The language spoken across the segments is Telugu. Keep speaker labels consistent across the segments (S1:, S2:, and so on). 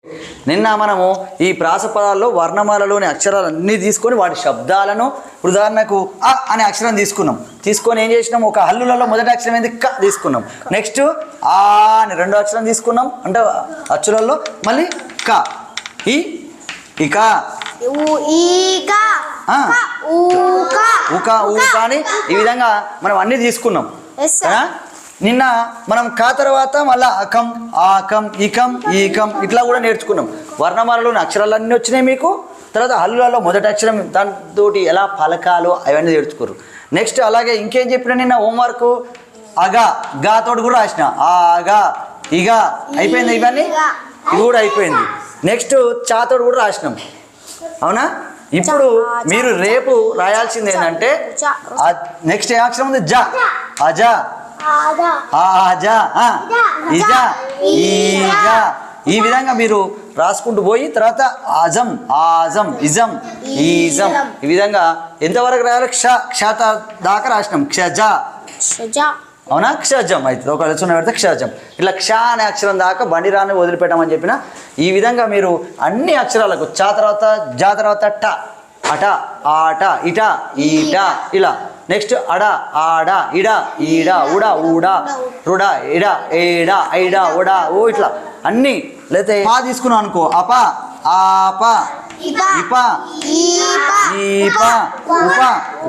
S1: నిన్న మనము ఈ ప్రాస పదాల్లో వర్ణమాలలోని అక్షరాలన్నీ తీసుకొని వాటి శబ్దాలను ఉదాహరణకు అ అనే అక్షరం తీసుకొని ఏం చేసినాం, ఒక హల్లులలో మొదటి అక్షరం ఏంది క తీసుకున్నాం. నెక్స్ట్ ఆ అని రెండో అక్షరం తీసుకున్నాం అంటే అచ్చులలో, మళ్ళీ క ఇక ఊక అని ఈ విధంగా మనం అన్ని తీసుకున్నాం కదా. నిన్న మనం కా తర్వాత మళ్ళీ అకం ఆకం ఇకం ఈకం ఇట్లా కూడా నేర్చుకున్నాం. వర్ణమాలలోని అక్షరాలన్నీ వచ్చినాయి మీకు. తర్వాత హల్లులలో మొదటి అక్షరం దాంతో ఎలా పలకాలో అవన్నీ నేర్చుకోరు. నెక్స్ట్ అలాగే ఇంకేం చెప్పినా నిన్న హోంవర్క్ గా తోటి కూడా రాసిన ఆగా ఇగ అయిపోయింది. ఇవన్నీ ఇది కూడా అయిపోయింది. నెక్స్ట్ చాతోడు కూడా రాసినాం అవునా. ఇప్పుడు మీరు రేపు రాయాల్సింది ఏంటంటే నెక్స్ట్ ఏ అక్షరం ఉంది జ అజా ఆజా ఇజా ఈజా ఈ విధంగా మీరు రాసుకుంటూ పోయి తర్వాత ఆజం ఆజం ఇజం ఈజం ఈ విధంగా ఎంతవరకు రాయాలి క్షత దాకా రాసినాం. క్షజ అవునా క్షజం అవుతుంది. ఒక లక్షణం పెడితే క్షజం. ఇట్లా క్ష అనే అక్షరం దాకా బండిరాన్ని వదిలిపెట్టమని చెప్పిన. ఈ విధంగా మీరు అన్ని అక్షరాలకు చా తర్వాత జా తర్వాత ట అట ఆట ఇట ఈట ఇలా. నెక్స్ట్ అడ ఆడ ఇడ ఈడ ఉడ ఊడ రుడ ఇడ ఏడ ఐడ ఉడ ఓ ఇట్లా అన్నీ. లేకపోతే పా తీసుకున్నాం అనుకో అప ఆప ఇప ఈప ఉప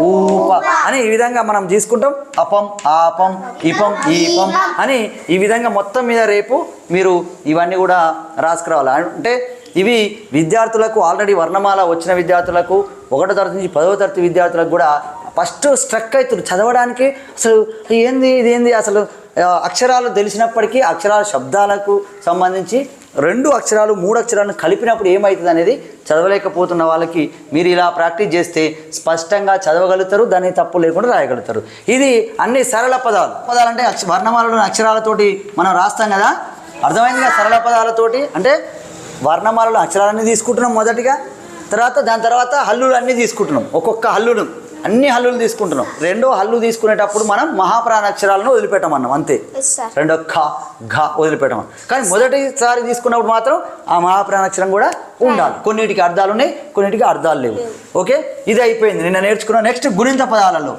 S1: ఊప అని ఈ విధంగా మనం తీసుకుంటాం. అపం ఆపం ఇపం ఈపం అని ఈ విధంగా మొత్తం మీద రేపు మీరు ఇవన్నీ కూడా రాసుకురావాలి. అంటే ఇవి విద్యార్థులకు ఆల్రెడీ వర్ణమాల వచ్చిన విద్యార్థులకు 1వ తరగతి నుంచి 10వ తరగతి విద్యార్థులకు కూడా ఫస్ట్ స్ట్రక్ అవుతుంది చదవడానికి. అసలు ఇదేంది అసలు అక్షరాలు తెలిసినప్పటికీ అక్షరాల శబ్దాలకు సంబంధించి 2 అక్షరాలు 3 అక్షరాలను కలిపినప్పుడు ఏమవుతుంది అనేది చదవలేకపోతున్న వాళ్ళకి మీరు ఇలా ప్రాక్టీస్ చేస్తే స్పష్టంగా చదవగలుగుతారు, దాన్ని తప్పు లేకుండా రాయగలుగుతారు. ఇది అన్ని సరళ పదాలు అంటే వర్ణమాలలోని అక్షరాలతోటి మనం రాస్తాం కదా, అర్థమైందిగా. సరళ పదాలతోటి అంటే వర్ణమాలలో అక్షరాలన్నీ తీసుకుంటున్నాం మొదటిగా, దాని తర్వాత హల్లులు అన్నీ తీసుకుంటున్నాం. ఒక్కొక్క హల్లును అన్ని హల్లులు తీసుకుంటున్నాం. 2వ హల్లు తీసుకునేటప్పుడు మనం మహాప్రాణాక్షరాలను వదిలిపెట్టమన్నాం అంతే. 2వ ఘ వదిలిపెట్టమన్నాం. కానీ మొదటిసారి తీసుకున్నప్పుడు మాత్రం ఆ మహాప్రాణాక్షరం కూడా ఉండాలి. కొన్నిటికి అర్థాలు ఉన్నాయి, కొన్నిటికి అర్థాలు లేవు. ఓకే, ఇది అయిపోయింది నిన్న నేర్చుకున్నాం. నెక్స్ట్ గుణింత పదాలలో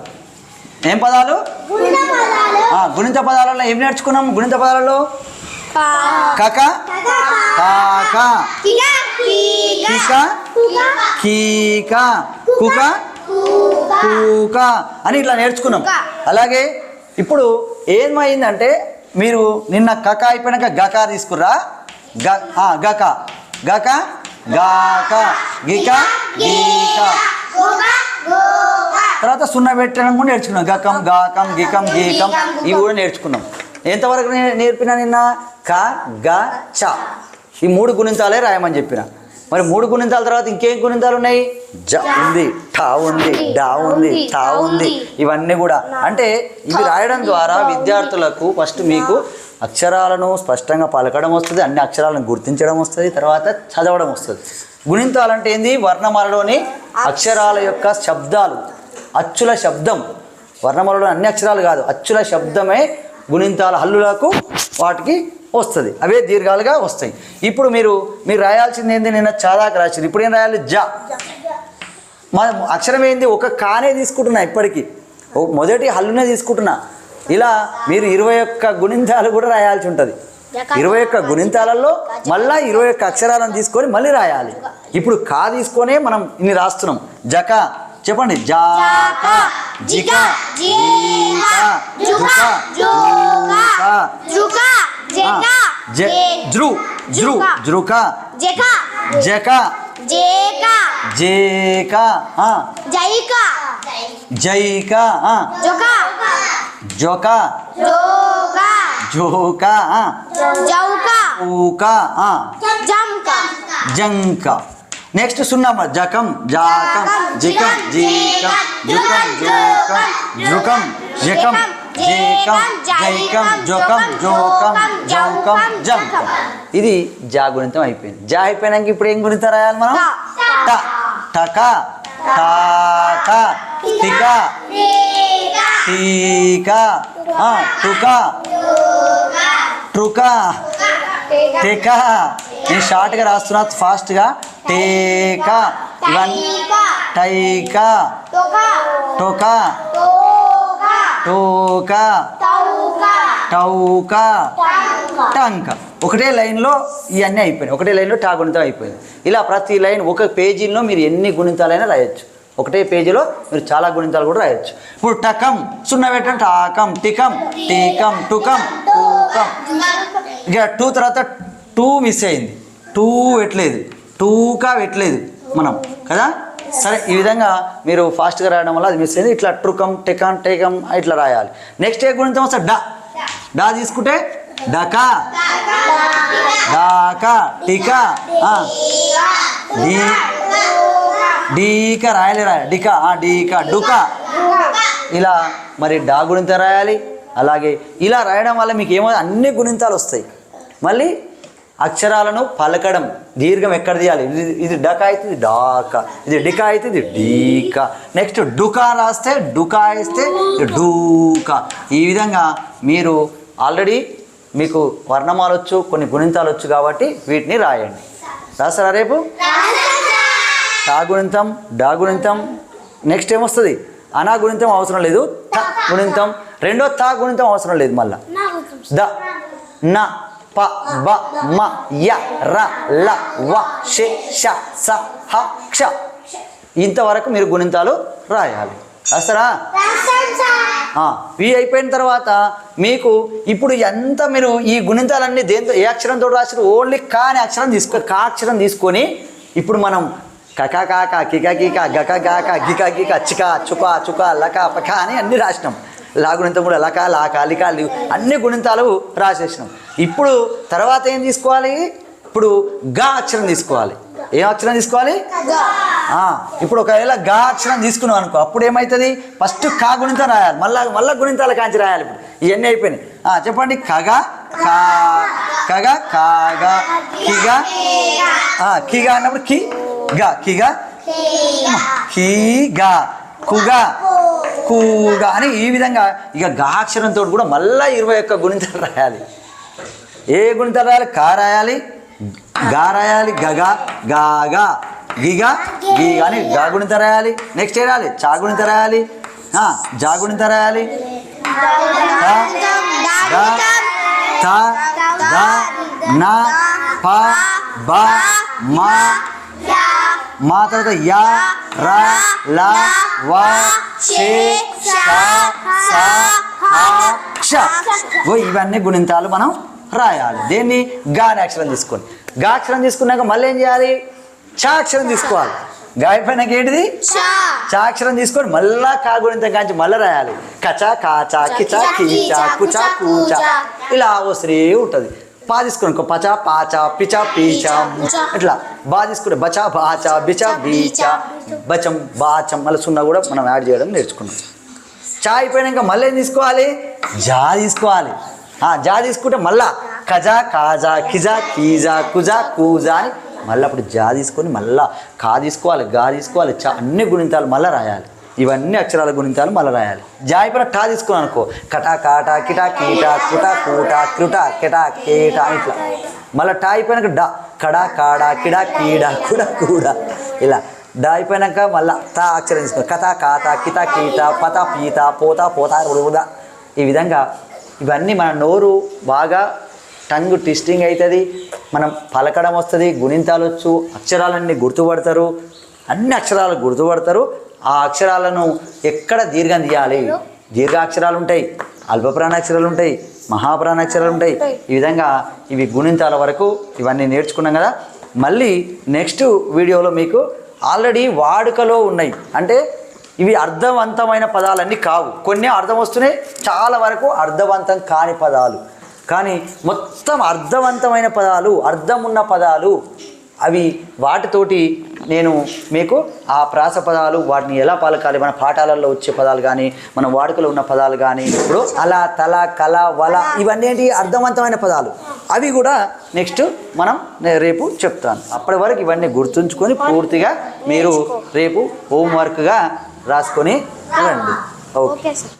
S1: ఏం పదాలు? గుణింత పదాలలో ఏం నేర్చుకున్నాం? గుణింత పదాలలో కక కాక కిక కీక కుక కూక అని ఇట్లా నేర్చుకున్నాం. అలాగే ఇప్పుడు ఏమైందంటే మీరు నిన్న కక అయిపోయినాక గక తీసుకుర్రా. గక గక గాక గిక గీక తర్వాత సున్నా పెట్టడం కూడా నేర్చుకున్నాం. గకం గాకం గికం గీకం ఇవి కూడా నేర్చుకున్నాం. ఎంతవరకు నేర్పిన నిన్న? క గ చ ఈ 3 గుణింతాలే రాయమని చెప్పిన. మరి 3 గుణింతాల తర్వాత ఇంకేం గుణింతాలు ఉన్నాయి? జ ఉంది, ఠా ఉంది, డా ఉంది, ఠా ఉంది. ఇవన్నీ కూడా అంటే ఇవి రాయడం ద్వారా విద్యార్థులకు ఫస్ట్ మీకు అక్షరాలను స్పష్టంగా పలకడం వస్తుంది, అన్ని అక్షరాలను గుర్తించడం వస్తుంది, తర్వాత చదవడం వస్తుంది. గుణింతాలు అంటే ఏంది? వర్ణమాలలోని అక్షరాల యొక్క శబ్దాలు, అచ్చుల శబ్దం. వర్ణమాలలో అన్ని అక్షరాలు కాదు, అచ్చుల శబ్దమే గుణింతాల హల్లులకు వాటికి వస్తుంది. అవే దీర్ఘాలుగా వస్తాయి. ఇప్పుడు మీరు రాయాల్సింది ఏంది? నిన్న చాదాక రాసింది. ఇప్పుడు ఏం రాయాలి? జ. మన అక్షరం ఏంది? ఒక కానే తీసుకుంటున్నా, ఇప్పటికీ మొదటి హల్లునే తీసుకుంటున్నా. ఇలా మీరు 21 గుణింతాలు కూడా రాయాల్సి ఉంటుంది. 21 గుణింతాలలో మళ్ళీ 21 అక్షరాలను తీసుకొని మళ్ళీ రాయాలి. ఇప్పుడు కా తీసుకొనే మనం ఇన్ని రాస్తున్నాం. జక చెప్పండి. జాక జిక జీక జుక జూక జృ జృ జృక జక జక జేక జేక జైక జైక జోక జోక జోక జౌక ఊక జంక జంక. నెక్స్ట్ సున్నా. జకం జాకం జికం జీకం జుకం జోకం జృకం జకం జేకం జైకం జోకం జోకం జౌకం జంకం. ఇది జా గుణితం అయిపోయింది. జా అయిపోయినాక ఇప్పుడు ఏం గుణితం రాయాలి మనం? ట టక టాక టిక టీక టుక ట్రుక టెక నేను షార్ట్గా రాస్తున్నా ఫాస్ట్గా. టేకా, ఇవన్నీ టైకా, టోకా, టోకా, టౌకా, టంక. ఒకటే లైన్లో ఇవన్నీ అయిపోయినాయి. ఒకటే లైన్లో టా గుణితం అయిపోయింది. ఇలా ప్రతి లైన్ ఒక పేజీలో మీరు ఎన్ని గుణితాలైనా రాయొచ్చు. ఒకటే పేజీలో మీరు చాలా గుణితాలు కూడా రాయొచ్చు. ఇప్పుడు టకం సున్నా పెట్టండి. టాకం, టికం, టీకం, టుకం, టూకం. ఇక టూ తర్వాత టూ మిస్ అయింది. టూ పెట్టలేదు, టూకా పెట్టలేదు మనం కదా. సరే, ఈ విధంగా మీరు ఫాస్ట్గా రాయడం వల్ల అది మిస్ అయింది. ఇట్లా ట్రుకం, టెకం, టేకం ఇట్లా రాయాలి. నెక్స్ట్ ఏ గుణితం వస్తే డా. డా తీసుకుంటే డకా, డాకా, టికా, డీకా రాయాలి. డికా, డీకా, డుకా. ఇలా మరి డా గుణితం రాయాలి. అలాగే ఇలా రాయడం వల్ల మీకు ఏమో అన్ని గుణితాలు వస్తాయి. మళ్ళీ అక్షరాలను పలకడం, దీర్ఘం ఎక్కడ తీయాలి. ఇది డకా అయితే ఇది డాకా, ఇది డికా అయితే ఇది డీకా. నెక్స్ట్ డుకా రాస్తే డుకా వేస్తే డూకా. ఈ విధంగా మీరు ఆల్రెడీ మీకు వర్ణమాలు వచ్చు, కొన్ని గుణితాలు వచ్చు కాబట్టి వీటిని రాయండి. రాస్తారా రేపు? టా గుణితం, డా గుణితం. నెక్స్ట్ ఏమొస్తుంది? అనా గుణితం అవసరం లేదు. త గుణితం, రెండో తా గుణితం అవసరం లేదు. మళ్ళా ద, న, ప, బ, మ, య, ర, ల, వ, ష, ష, స, హ, క్ష. ఇంతవరకు మీరు గుణితాలు రాయాలి. రాస్తారా? ఇవి అయిపోయిన తర్వాత మీకు ఇప్పుడు ఎంత మీరు ఈ గుణితాలన్నీ దేంతో ఏ అక్షరంతో రాసారు? ఓన్లీ కా అనే అక్షరం కా అక్షరం తీసుకొని ఇప్పుడు మనం కక కాక, కిక కిక, గక గాక, గిక గిక, చిక చుక చుక, లక పక అని అన్నీ రాసినాం. లా గుణితం కూడా లక, లాక, లిక, అన్ని గుణితాలు రాసేసినాం. ఇప్పుడు తర్వాత ఏం తీసుకోవాలి? ఇప్పుడు గా అక్షరం తీసుకోవాలి. ఏం అక్షరం తీసుకోవాలి? ఇప్పుడు ఒకవేళ గా అక్షరం తీసుకున్నాం అనుకో, అప్పుడు ఏమవుతుంది? ఫస్ట్ కా గుణితం రాయాలి. మళ్ళా గుణితాల కాంచి రాయాలి. ఇప్పుడు ఇవన్నీ అయిపోయినాయి. చెప్పండి. కగా, కా, కగా, కాగా, కిగా, కిగా అన్నప్పుడు కి గా, కిగా, కీగా, కుగా, కూగా అని ఈ విధంగా ఇక గా అక్షరంతో కూడా మళ్ళీ 21 గుణితాలు రాయాలి. ఏ గుణితాలు రాయాలి? కా రాయాలి, గా రాయాలి, గగా, గాగా, గిగా, గీగా అని గా గుణితం రాయాలి. నెక్స్ట్ ఏ రాయాలి? చా గుణితం రాయాలి, జా గుణితం రాయాలి, త, ద, న, ప, బ, మ, మా తర్వాత యా, రా, లా, వా, షే, షా, సా, హా, క్ష. ఇవన్నీ గుణితాలు మనం రాయాలి. దేన్ని? గా అనే అక్షరం తీసుకొని. గా అక్షరం తీసుకున్నాక మళ్ళీ ఏం చేయాలి? చా అక్షరం తీసుకోవాలి. గా అయిపోయినాక ఏంటిది? చా అక్షరం తీసుకొని మళ్ళా కా గుణితం కాంచి మళ్ళీ రాయాలి. కచా, కాచా, కిచా, కీచా, కుచా, కూచా ఇలా వస్తూనే ఉంటుంది. పా తీసుకున్నాం పచా, పాచా, పిచా, పీచా ఇట్లా. బా తీసుకుంటే బచా, బాచా, బిచా, బీచా, బచం, బాచం. మళ్ళీ సున్నా కూడా మనం యాడ్ చేయడం నేర్చుకున్నాం. చా అయిపోయినాక మళ్ళీ ఏం తీసుకోవాలి? జా తీసుకోవాలి. జా తీసుకుంటే మళ్ళా కజా, కాజా, కిజా, కీజా, కుజా, కూజా అని మళ్ళీ అప్పుడు జా తీసుకొని మళ్ళా కా తీసుకోవాలి, గా తీసుకోవాలి, చా అన్ని గుణితాలు మళ్ళీ రాయాలి. ఇవన్నీ అక్షరాల గుణితాలు మళ్ళీ రాయాలి. జా అయిపోయిన టా తీసుకున్నాను అనుకో, కటా, కాటా, కిటా, కీటా, కుటా, కూటా, క్రుటా, కెటా, కేటా ఇట్లా. మళ్ళీ టా అయిపోయినాక డా, కడా, కాడా, కిడా, కీడా, కుడ, కూడ ఇలా. డా అయిపోయినాక మళ్ళీ తా అక్షరం తీసుకో, కథ, కాత, కిత, కీట, పత, పీత, పోత, పోత, రుద. ఈ విధంగా ఇవన్నీ మన నోరు బాగా టంగ్ ట్విస్టింగ్ అవుతుంది, మనం పలకడం వస్తుంది, గుణింతాలు వచ్చు, అక్షరాలన్నీ గుర్తుపడతారు, అన్ని అక్షరాలు గుర్తుపడతారు. ఆ అక్షరాలను ఎక్కడ దీర్ఘం తీయాలి, దీర్ఘాక్షరాలు ఉంటాయి, అల్పప్రాణాక్షరాలు ఉంటాయి, మహాప్రాణాక్షరాలు ఉంటాయి. ఈ విధంగా ఇవి గుణింతాల వరకు ఇవన్నీ నేర్చుకున్నాం కదా. మళ్ళీ నెక్స్ట్ వీడియోలో మీకు ఆల్రెడీ వాడుకలో ఉన్నాయి, అంటే ఇవి అర్థవంతమైన పదాలన్నీ కావు, కొన్ని అర్థం వస్తున్నాయి, చాలా వరకు అర్థవంతం కాని పదాలు. కానీ మొత్తం అర్థవంతమైన పదాలు, అర్థం ఉన్న పదాలు అవి, వాటితోటి నేను మీకు ఆ ప్రాస పదాలు వాటిని ఎలా పలకాలి, మన పాఠాలలో వచ్చే పదాలు కానీ మన వాడుకలో ఉన్న పదాలు కానీ, ఇప్పుడు అలా, తల, కల, వల ఇవన్నీ ఏంటి అర్థవంతమైన పదాలు, అవి కూడా నెక్స్ట్ మనం రేపు చెప్తాను. అప్పటి వరకు ఇవన్నీ గుర్తుంచుకొని పూర్తిగా మీరు రేపు హోంవర్క్గా రాసుకొని రండి. Okay sir.